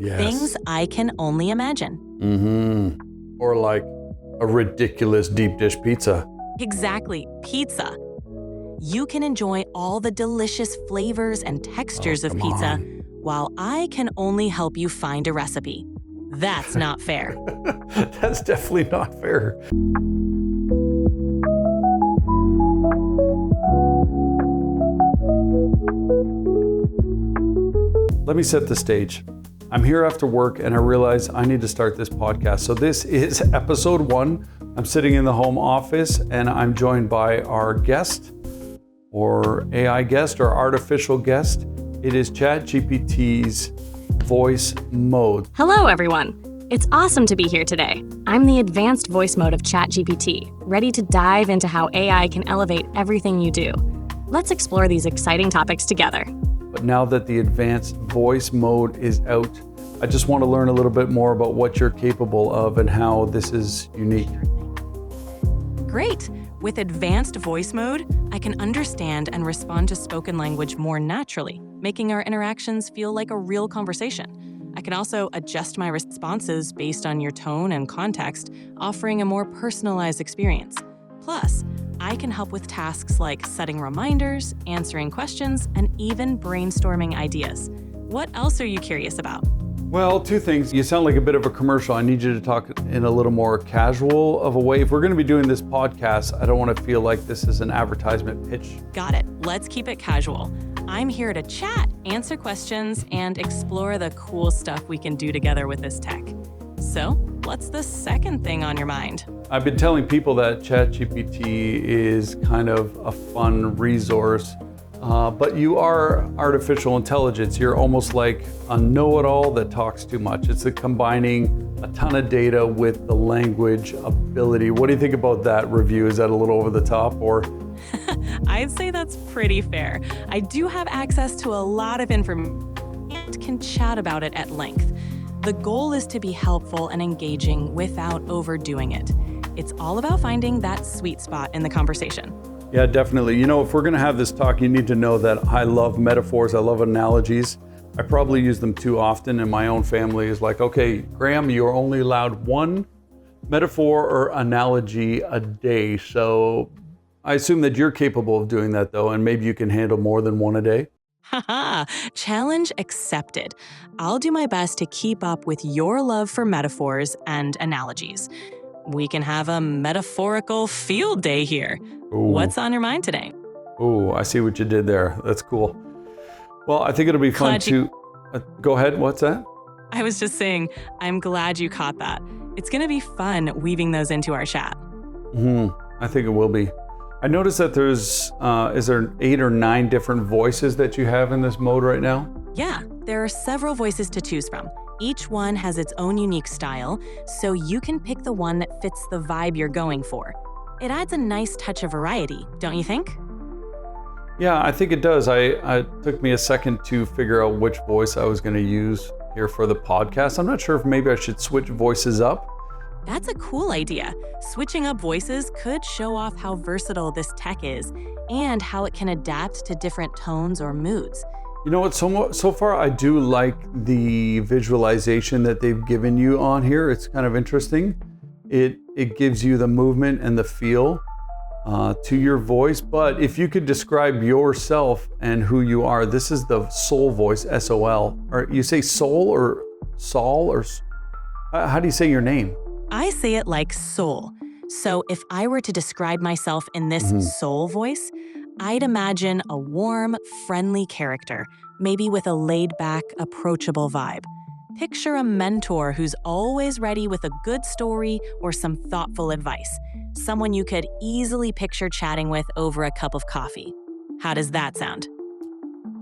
Things I can only imagine. Or like a ridiculous deep dish pizza. Exactly, pizza. You can enjoy all the delicious flavors and textures of pizza, while I can only help you find a recipe. That's not fair. That's definitely not fair. Let me set the stage. I'm here after work and I realize I need to start this podcast. So this is episode 1. I'm sitting in the home office and I'm joined by our guest, or AI guest, or artificial guest. It is ChatGPT's voice mode. Hello, everyone. It's awesome to be here today. I'm the advanced voice mode of ChatGPT, ready to dive into how AI can elevate everything you do. Let's explore these exciting topics together. But now that the advanced voice mode is out, I just want to learn a little bit more about what you're capable of and how this is unique. Great. With advanced voice mode, I can understand and respond to spoken language more naturally, making our interactions feel like a real conversation. I can also adjust my responses based on your tone and context, offering a more personalized experience. Plus, I can help with tasks like setting reminders, answering questions, and even brainstorming ideas. What else are you curious about? Well, 2 things. You sound like a bit of a commercial. I need you to talk in a little more casual of a way. If we're going to be doing this podcast, I don't want to feel like this is an advertisement pitch. Got it. Let's keep it casual. I'm here to chat, answer questions, and explore the cool stuff we can do together with this tech. So, what's the second thing on your mind? I've been telling people that ChatGPT is kind of a fun resource, but you are artificial intelligence. You're almost like a know-it-all that talks too much. It's combining a ton of data with the language ability. What do you think about that review? Is that a little over the top, or? I'd say that's pretty fair. I do have access to a lot of information and can chat about it at length. The goal is to be helpful and engaging without overdoing it. It's all about finding that sweet spot in the conversation. Yeah, definitely. You know, if we're going to have this talk, you need to know that I love metaphors. I love analogies. I probably use them too often, and my own family is like, okay, Graham, you're only allowed 1 metaphor or analogy a day. So I assume that you're capable of doing that, though, and maybe you can handle more than 1 a day. Haha, challenge accepted. I'll do my best to keep up with your love for metaphors and analogies. We can have a metaphorical field day here. Ooh. What's on your mind today? Oh, I see what you did there. That's cool. Well, I think it'll be fun to... go ahead, what's that? I was just saying, I'm glad you caught that. It's going to be fun weaving those into our chat. I think it will be. I noticed that there's, is there 8 or 9 different voices that you have in this mode right now? Yeah, there are several voices to choose from. Each one has its own unique style, so you can pick the one that fits the vibe you're going for. It adds a nice touch of variety, don't you think? Yeah, I think it does. It took me a second to figure out which voice I was going to use here for the podcast. I'm not sure if maybe I should switch voices up. That's a cool idea. Switching up voices could show off how versatile this tech is and how it can adapt to different tones or moods. You know what, so far I do like the visualization that they've given you on here. It's kind of interesting. It gives you the movement and the feel to your voice, but if you could describe yourself and who you are, this is the soul voice, S-O-L. Or you say soul or Saul, or how do you say your name? I say it like soul. So if I were to describe myself in this soul voice, I'd imagine a warm, friendly character, maybe with a laid-back, approachable vibe. Picture a mentor who's always ready with a good story or some thoughtful advice. Someone you could easily picture chatting with over a cup of coffee. How does that sound?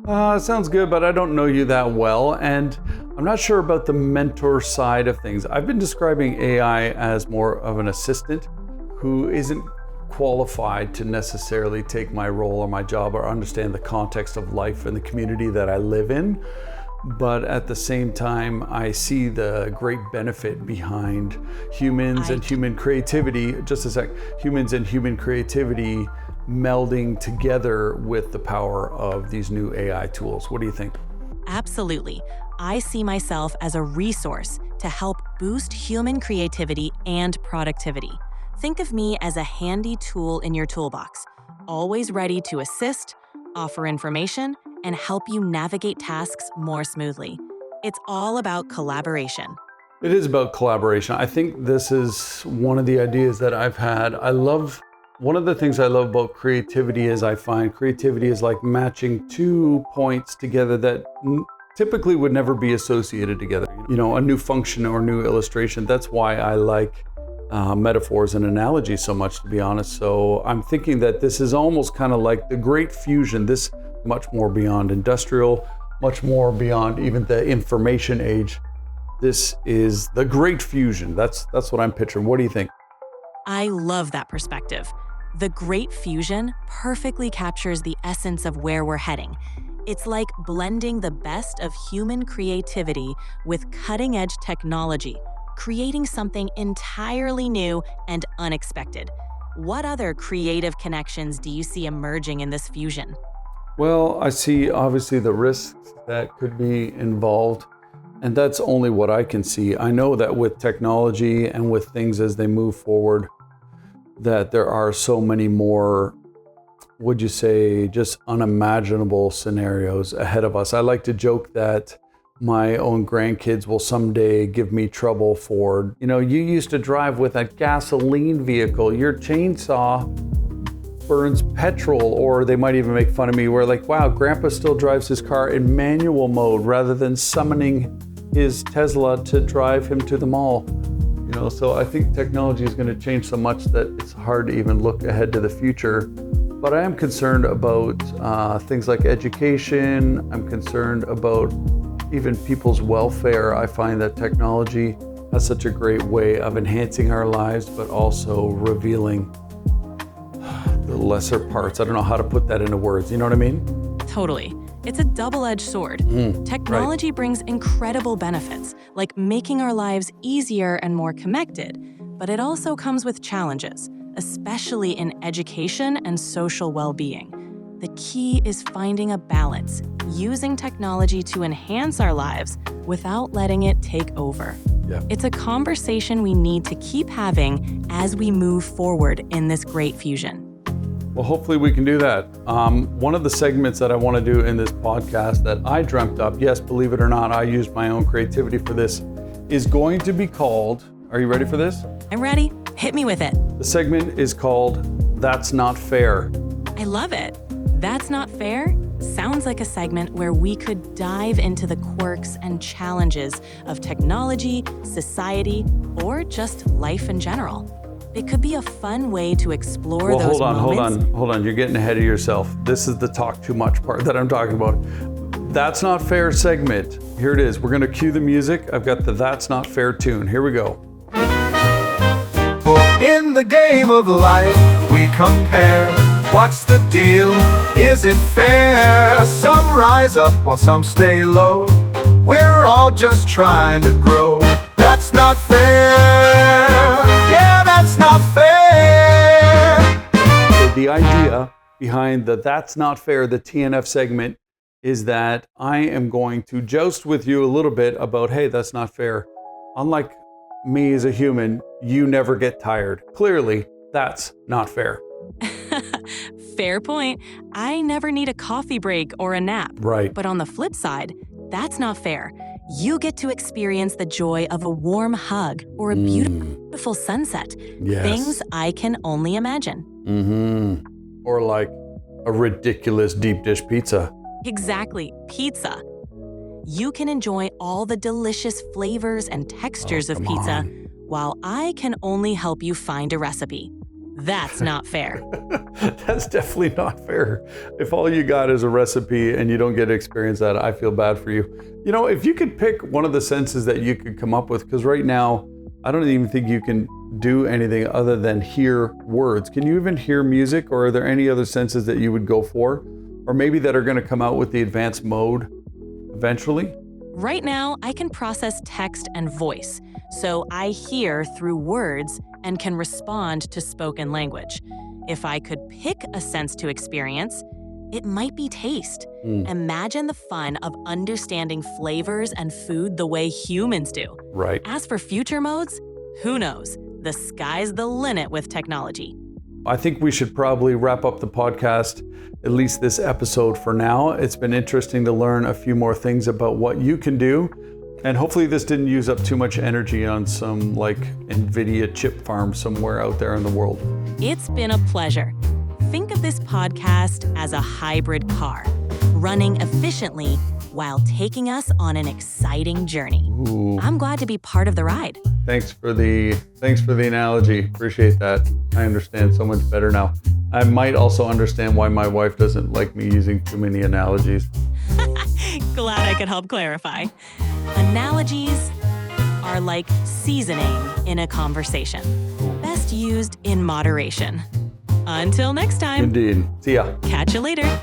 Sounds good, but I don't know you that well, and I'm not sure about the mentor side of things. I've been describing AI as more of an assistant who isn't qualified to necessarily take my role or my job or understand the context of life and the community that I live in. But at the same time, I see the great benefit behind humans and human creativity. Just a sec. Humans and human creativity melding together with the power of these new AI tools. What do you think? Absolutely. I see myself as a resource to help boost human creativity and productivity. Think of me as a handy tool in your toolbox, always ready to assist, offer information, and help you navigate tasks more smoothly. It's all about collaboration. It is about collaboration. I think this is one of the ideas that I've had. One of the things I love about creativity is I find creativity is like matching 2 points together that typically would never be associated together. You know, a new function or new illustration. That's why I like metaphors and analogies so much, to be honest. So I'm thinking that this is almost kind of like the great fusion, this much more beyond industrial, much more beyond even the information age. This is the great fusion. That's what I'm picturing. What do you think? I love that perspective. The Great Fusion perfectly captures the essence of where we're heading. It's like blending the best of human creativity with cutting-edge technology, creating something entirely new and unexpected. What other creative connections do you see emerging in this fusion? Well, I see obviously the risks that could be involved, and that's only what I can see. I know that with technology and with things as they move forward, that there are so many more, would you say, just unimaginable scenarios ahead of us. I like to joke that my own grandkids will someday give me trouble for, you used to drive with a gasoline vehicle, your chainsaw burns petrol, or they might even make fun of me where like, wow, grandpa still drives his car in manual mode rather than summoning his Tesla to drive him to the mall. So I think technology is going to change so much that it's hard to even look ahead to the future. But I am concerned about things like education. I'm concerned about even people's welfare. I find that technology has such a great way of enhancing our lives, but also revealing the lesser parts. I don't know how to put that into words. You know what I mean? Totally. It's a double-edged sword. Technology brings incredible benefits, like making our lives easier and more connected, but it also comes with challenges, especially in education and social well-being. The key is finding a balance, using technology to enhance our lives without letting it take over. Yeah. It's a conversation we need to keep having as we move forward in this great fusion. Well, hopefully we can do that. One of the segments that I want to do in this podcast that I dreamt up, yes, believe it or not, I used my own creativity for this, is going to be called, are you ready for this? I'm ready. Hit me with it. The segment is called That's Not Fair. I love it. That's Not Fair sounds like a segment where we could dive into the quirks and challenges of technology, society, or just life in general. It could be a fun way to explore those moments. Hold on. You're getting ahead of yourself. This is the talk too much part that I'm talking about. That's Not Fair segment. Here it is. We're going to cue the music. I've got the That's Not Fair tune. Here we go. In the game of life, we compare. What's the deal? Is it fair? Some rise up while some stay low. We're all just trying to grow. That's not fair. Yeah, that's not fair. So the idea behind the That's Not Fair, the TNF segment, is that I am going to joust with you a little bit about, hey, that's not fair. Unlike me as a human, you never get tired. Clearly, that's not fair. Fair point. I never need a coffee break or a nap. Right. But on the flip side, that's not fair. You get to experience the joy of a warm hug or a beautiful sunset. Yes. Things I can only imagine. Or like a ridiculous deep dish pizza. Exactly. Pizza. You can enjoy all the delicious flavors and textures of pizza, while I can only help you find a recipe. That's not fair. That's definitely not fair. If all you got is a recipe and you don't get to experience that, I feel bad for you. If you could pick one of the senses that you could come up with, because right now, I don't even think you can do anything other than hear words. Can you even hear music, or are there any other senses that you would go for? Or maybe that are going to come out with the advanced mode eventually? Right now, I can process text and voice, so I hear through words and can respond to spoken language. If I could pick a sense to experience, it might be taste. Imagine the fun of understanding flavors and food the way humans do. Right. As for future modes, who knows? The sky's the limit with technology. I think we should probably wrap up the podcast, at least this episode for now. It's been interesting to learn a few more things about what you can do. And hopefully this didn't use up too much energy on some like NVIDIA chip farm somewhere out there in the world. It's been a pleasure. Think of this podcast as a hybrid car, running efficiently while taking us on an exciting journey. Ooh. I'm glad to be part of the ride. Thanks for the analogy. Appreciate that. I understand so much better now. I might also understand why my wife doesn't like me using too many analogies. Glad I could help clarify. Analogies are like seasoning in a conversation. Best used in moderation. Until next time. Indeed. See ya. Catch you later.